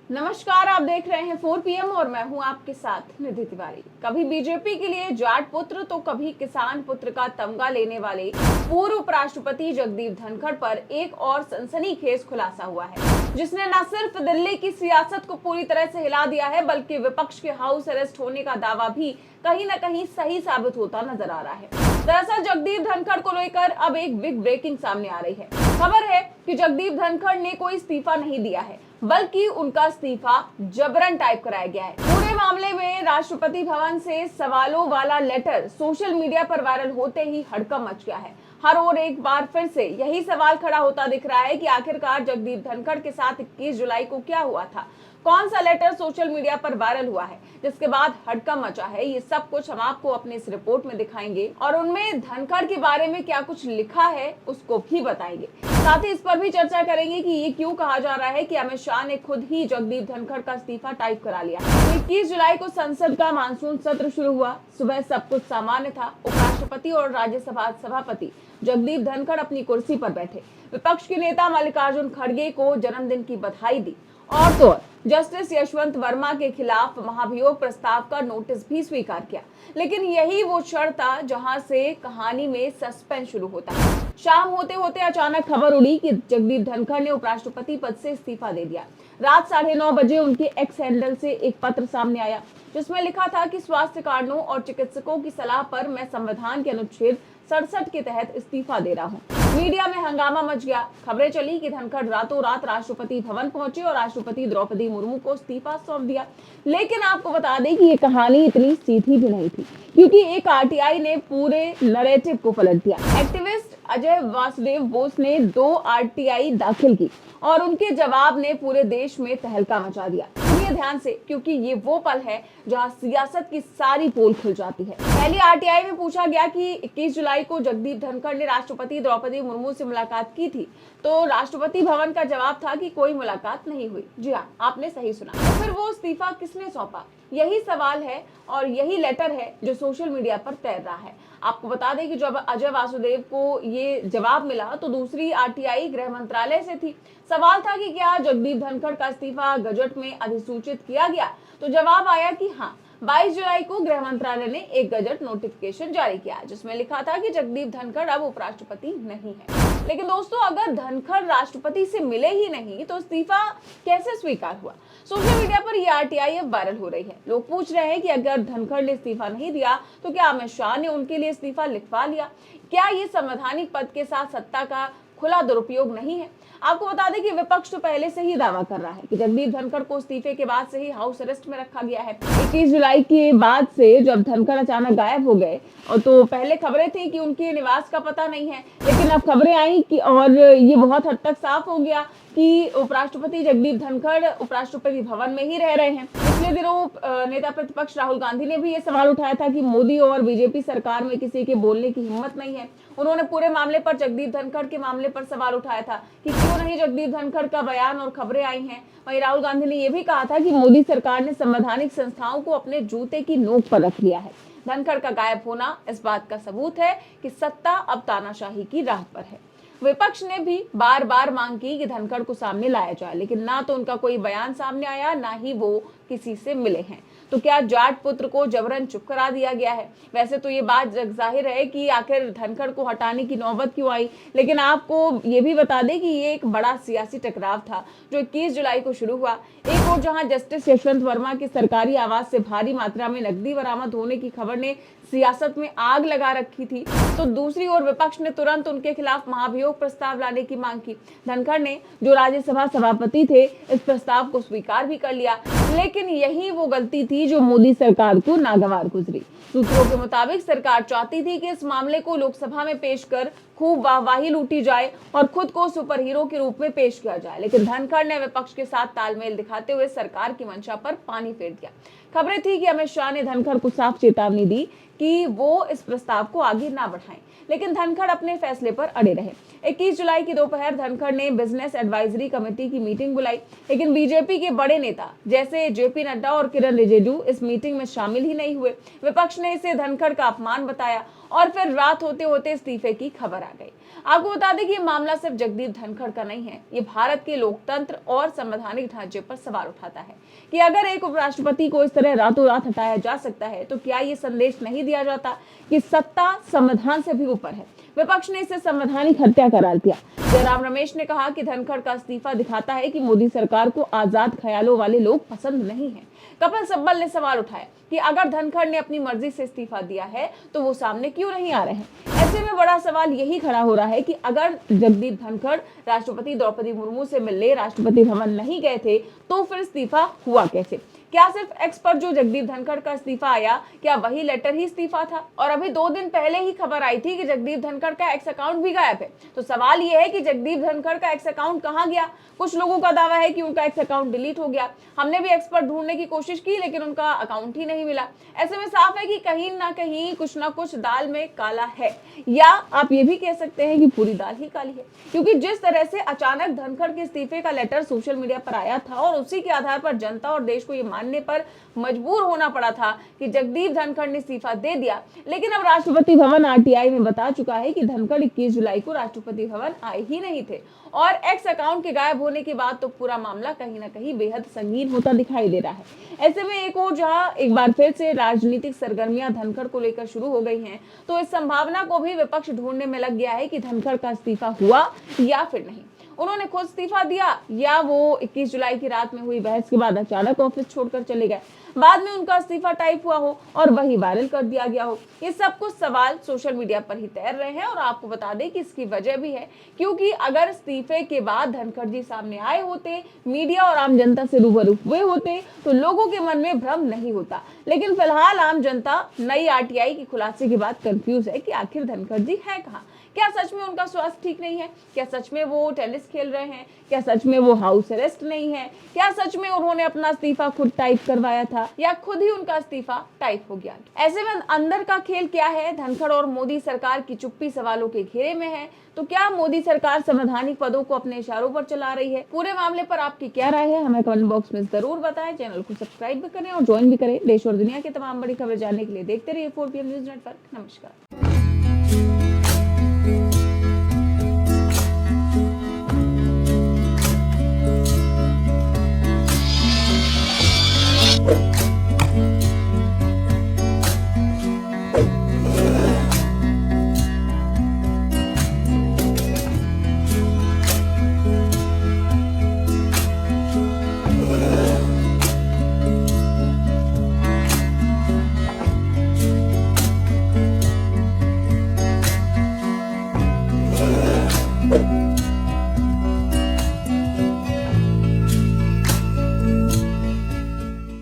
नमस्कार, आप देख रहे हैं 4 PM और मैं हूं आपके साथ निधि तिवारी। कभी बीजेपी के लिए जाट पुत्र तो कभी किसान पुत्र का तमगा लेने वाले पूर्व उपराष्ट्रपति जगदीप धनखड़ पर एक और सनसनीखेज खुलासा हुआ है, जिसने न सिर्फ दिल्ली की सियासत को पूरी तरह से हिला दिया है, बल्कि विपक्ष के हाउस अरेस्ट होने का दावा भी कहीं न कहीं सही साबित होता नजर आ रहा है। दरअसल जगदीप धनखड़ को लेकर अब एक बिग ब्रेकिंग सामने आ रही है। खबर है कि जगदीप धनखड़ ने कोई इस्तीफा नहीं दिया है, बल्कि उनका इस्तीफा जबरन टाइप कराया गया है। पूरे मामले में राष्ट्रपति भवन से सवालों वाला लेटर सोशल मीडिया पर वायरल होते ही हड़कंप मच गया है। हर ओर एक बार फिर से यही सवाल खड़ा होता दिख रहा है कि आखिरकार जगदीप धनखड़ के साथ 21 जुलाई को क्या हुआ था, कौन सा लेटर सोशल मीडिया पर वायरल हुआ है जिसके बाद हड़कंप मचा है। ये सब कुछ हम आपको अपने इस रिपोर्ट में दिखाएंगे और उनमें धनखड़ के बारे में क्या कुछ लिखा है उसको भी बताएंगे। साथ ही इस पर भी चर्चा करेंगे कि ये क्यों कहा जा रहा है कि अमित शाह ने खुद ही जगदीप धनखड़ का इस्तीफा टाइप करा लिया। 21 जुलाई को संसद का मानसून सत्र शुरू हुआ। सुबह सब कुछ सामान्य था। उपराष्ट्रपति और राज्यसभा सभापति जगदीप धनखड़ अपनी कुर्सी पर बैठे, विपक्ष के नेता मल्लिकार्जुन खड़गे को जन्मदिन की बधाई दी और तो जस्टिस यशवंत वर्मा के खिलाफ महाभियोग प्रस्ताव का नोटिस भी स्वीकार किया। लेकिन यही वो क्षण था जहां से कहानी में सस्पेंस शुरू होता है। शाम होते होते अचानक खबर उड़ी कि जगदीप धनखड़ ने उपराष्ट्रपति पद से इस्तीफा दे दिया। रात 9:30 बजे उनके एक्स हैंडल से एक पत्र सामने आया, जिसमें लिखा था कि स्वास्थ्य कारणों और चिकित्सकों की सलाह पर मैं संविधान के अनुच्छेद 67 के तहत इस्तीफा दे रहा हूँ। मीडिया में हंगामा मच गया। खबरें चली कि धनखड़ रातों रात राष्ट्रपति भवन पहुंचे और राष्ट्रपति द्रौपदी मुर्मू को इस्तीफा सौंप दिया। लेकिन आपको बता दें कि ये कहानी इतनी सीधी भी नहीं थी, क्योंकि एक आरटीआई ने पूरे नैरेटिव को पलट दिया। एक्टिविस्ट अजय वासुदेव बोस ने 2 आरटीआई दाखिल की और उनके जवाब ने पूरे देश में तहलका मचा दिया। सुनिए ध्यान से, क्योंकि ये वो पल है जहां सियासत की सारी पोल खुल जाती है। पहली आरटीआई में पूछा गया कि 21 जुलाई को जगदीप धनखड़ ने राष्ट्रपति द्रौपदी मुर्मू से मुलाकात की थी, तो राष्ट्रपति भवन का जवाब था कि कोई मुलाकात नहीं हुई। जी हाँ, आपने सही सुना। तो फिर वो इस्तीफा किसने सौंपा, यही सवाल है और यही लेटर है जो सोशल मीडिया पर तैर रहा है। आपको बता दें कि जब अजय वासुदेव को ये जवाब मिला तो दूसरी आरटीआई गृह मंत्रालय से थी। सवाल था कि क्या जगदीप धनखड़ का इस्तीफा गजट में अधिसूचित किया गया, तो जवाब आया कि हाँ। 22 जुलाई को गृह मंत्रालय ने एक गजट नोटिफिकेशन जारी किया, जिसमें लिखा था कि जगदीप धनखड़ अब उपराष्ट्रपति नहीं है। लेकिन दोस्तों, अगर धनखड़ राष्ट्रपति से मिले ही नहीं तो इस्तीफा कैसे स्वीकार हुआ? सोशल मीडिया पर यह आरटीआई अब वायरल हो रही है। लोग पूछ रहे हैं कि अगर धनखड़ ने इस्तीफा नहीं दिया तो क्या अमित शाह ने उनके लिए इस्तीफा लिखवा लिया? क्या ये संवैधानिक पद के साथ सत्ता का खुला दुरुपयोग नहीं है? आपको बता दें कि विपक्ष तो पहले से ही दावा कर रहा है कि जगदीप धनखड़ को इस्तीफे के बाद से ही हाउस अरेस्ट में रखा गया है। 21 जुलाई के बाद से जब धनखड़ अचानक गायब हो गए और तो पहले खबरें थी कि उनके निवास का पता नहीं है, लेकिन अब खबरें आई कि और ये बहुत हद तक साफ हो गया कि उपराष्ट्रपति जगदीप धनखड़ उपराष्ट्रपति भवन में ही रह रहे हैं। पिछले दिनों नेता प्रतिपक्ष राहुल गांधी ने भी ये सवाल उठाया था कि मोदी और बीजेपी सरकार में किसी के बोलने की हिम्मत नहीं है। उन्होंने पूरे मामले पर, जगदीप धनखड़ के मामले पर सवाल उठाया था कि क्यों नहीं जगदीप धनखड़ का बयान और खबरें आई हैं। वहीं राहुल गांधी ने यह भी कहा था कि मोदी सरकार ने संवैधानिक संस्थाओं को अपने जूते की नोक पर रख लिया है। धनखड़ का गायब होना इस बात का सबूत है कि सत्ता अब तानाशाही की राह पर है। विपक्ष ने भी बार बार मांग की कि धनखड़ को सामने लाया जाए, लेकिन ना तो उनका कोई बयान सामने आया, ना ही वो किसी से मिले हैं। तो क्या जाट पुत्र को जबरन चुप करा दिया गया है? वैसे तो ये बात जाहिर है कि आखिर धनखड़ को हटाने की नौबत क्यों आई, लेकिन आपको ये भी बता दें कि ये एक बड़ा सियासी टकराव था जो 21 जुलाई को शुरू हुआ। एक और जहां जस्टिस यशवंत वर्मा के सरकारी आवास से भारी मात्रा में नकदी बरामद होने की खबर ने सियासत में आग लगा रखी थी, तो दूसरी ओर विपक्ष ने तुरंत उनके खिलाफ महाभियोग प्रस्ताव लाने की मांग की। धनखड़ ने, जो राज्यसभा सभापति थे, इस प्रस्ताव को स्वीकार भी कर लिया। लेकिन यही वो गलती थी जो मोदी सरकार को नागवार गुजरी। सूत्रों के मुताबिक सरकार चाहती थी कि इस मामले को लोकसभा में पेश कर खूब वाहवाही लूटी जाए और खुद को सुपर हीरो के रूप में पेश किया जाए, लेकिन धनखड़ ने विपक्ष के साथ तालमेल दिखाते हुए सरकार की मंशा पर पानी फेर दिया। खबरें थी कि अमित शाह ने धनखड़ को साफ चेतावनी दी कि वो इस प्रस्ताव को आगे ना बढ़ाएं, लेकिन धनखड़ अपने फैसले पर अड़े रहे। 21 जुलाई की दोपहर धनखड़ ने बिजनेस एडवाइजरी कमेटी की मीटिंग बुलाई, लेकिन बीजेपी के बड़े नेता जैसे जेपी नड्डा और किरण रिजिजू इस मीटिंग में शामिल ही नहीं हुए। विपक्ष ने इसे धनखड़ का अपमान बताया और फिर रात होते होते इस्तीफे की खबर आ गई। आपको बता दें कि ये मामला सिर्फ जगदीप धनखड़ का नहीं है, ये भारत के लोकतंत्र और संवैधानिक ढांचे पर सवाल उठाता है कि अगर एक उपराष्ट्रपति को इस तरह रातों रात हटाया जा सकता है तो क्या ये संदेश नहीं दिया जाता कि सत्ता संविधान से भी ऊपर है। विपक्ष ने इसे संवैधानिक हत्या करार दिया। जयराम रमेश ने कहा कि धनखड़ का इस्तीफा दिखाता है कि मोदी सरकार को आजाद ख्यालों वाले लोग पसंद नहीं है। कपिल सिब्बल ने सवाल उठाया कि अगर धनखड़ ने अपनी मर्जी से इस्तीफा दिया है तो वो सामने क्यों नहीं आ रहे हैं। ऐसे में बड़ा सवाल यही खड़ा हो रहा है कि अगर जगदीप धनखड़ राष्ट्रपति द्रौपदी मुर्मू से मिलने राष्ट्रपति भवन नहीं गए थे तो फिर इस्तीफा हुआ कैसे। क्या सिर्फ एक्स पर जो जगदीप धनखड़ का इस्तीफा आया, क्या वही लेटर ही इस्तीफा था। और अभी 2 दिन पहले ही खबर आई थी कि जगदीप धनखड़ का एक्स अकाउंट भी गायब है। तो सवाल यह है कि जगदीप धनखड़ का एक्स अकाउंट कहां गया। कुछ लोगों का दावा है कि उनका एक्स अकाउंट डिलीट हो गया। हमने भी एक्स पर ढूंढने की कोशिश की लेकिन उनका अकाउंट ही नहीं मिला। ऐसे में साफ है कि कहीं ना कहीं कुछ ना कुछ दाल में काला है, या आप ये भी कह सकते हैं कि पूरी दाल ही काली है। क्योंकि जिस तरह से अचानक धनखड़ के इस्तीफे का लेटर सोशल मीडिया पर आया था और उसी के आधार पर जनता और देश को ये मानने पर मजबूर होना पड़ा था कि जगदीप धनखड़ ने इस्तीफा दे दिया, लेकिन अब राष्ट्रपति भवन आरटीआई में बता चुका है कि धनखड़ 21 जुलाई को राष्ट्रपति भवन आए ही नहीं थे। और एक्स अकाउंट के गायब होने के बाद तो पूरा मामला कहीं ना कहीं बेहद संगीन होता दिखाई दे रहा है। ऐसे में एक और जहां एक बार फिर से राजनीतिक सरगर्मियां धनखड़ को लेकर शुरू हो गई हैं, तो इस संभावना को भी विपक्ष ढूंढने में लग गया है कि धनखड़ का इस्तीफा हुआ या फिर नहीं। उन्होंने खुद इस्तीफा दिया या वो 21 जुलाई की रात में हुई बहस के बाद अचानक ऑफिस छोड़कर चले गए, बाद में उनका इस्तीफा टाइप हुआ हो और वही वायरल कर दिया गया हो। ये सब कुछ सवाल सोशल मीडिया पर ही तैर रहे हैं और आपको बता दें कि इसकी वजह भी है, क्योंकि अगर इस्तीफे के बाद धनखड़ जी सामने आए होते, मीडिया और आम जनता से रूबरू हुए होते तो लोगों के मन में भ्रम नहीं होता। लेकिन फिलहाल आम जनता नई आरटीआई की खुलासे के बाद कंफ्यूज है कि आखिर धनखड़ जी है कहाँ। क्या सच में उनका स्वास्थ्य ठीक नहीं है? क्या सच में वो टेनिस खेल रहे हैं? क्या सच में वो हाउस अरेस्ट नहीं है? क्या सच में उन्होंने अपना इस्तीफा खुद टाइप करवाया था या खुद ही उनका इस्तीफा टाइप हो गया? ऐसे में अंदर का खेल क्या है? धनखड़ और मोदी सरकार की चुप्पी सवालों के घेरे में है। तो क्या मोदी सरकार संवैधानिक पदों को अपने इशारों पर चला रही है? पूरे मामले पर आपकी क्या राय है, हमें कमेंट बॉक्स में जरूर बताएं। चैनल को सब्सक्राइब भी करें और ज्वाइन भी करें। देश और दुनिया की तमाम बड़ी खबर जानने के लिए देखते रहिए 4PM न्यूज नेटवर्क। नमस्कार।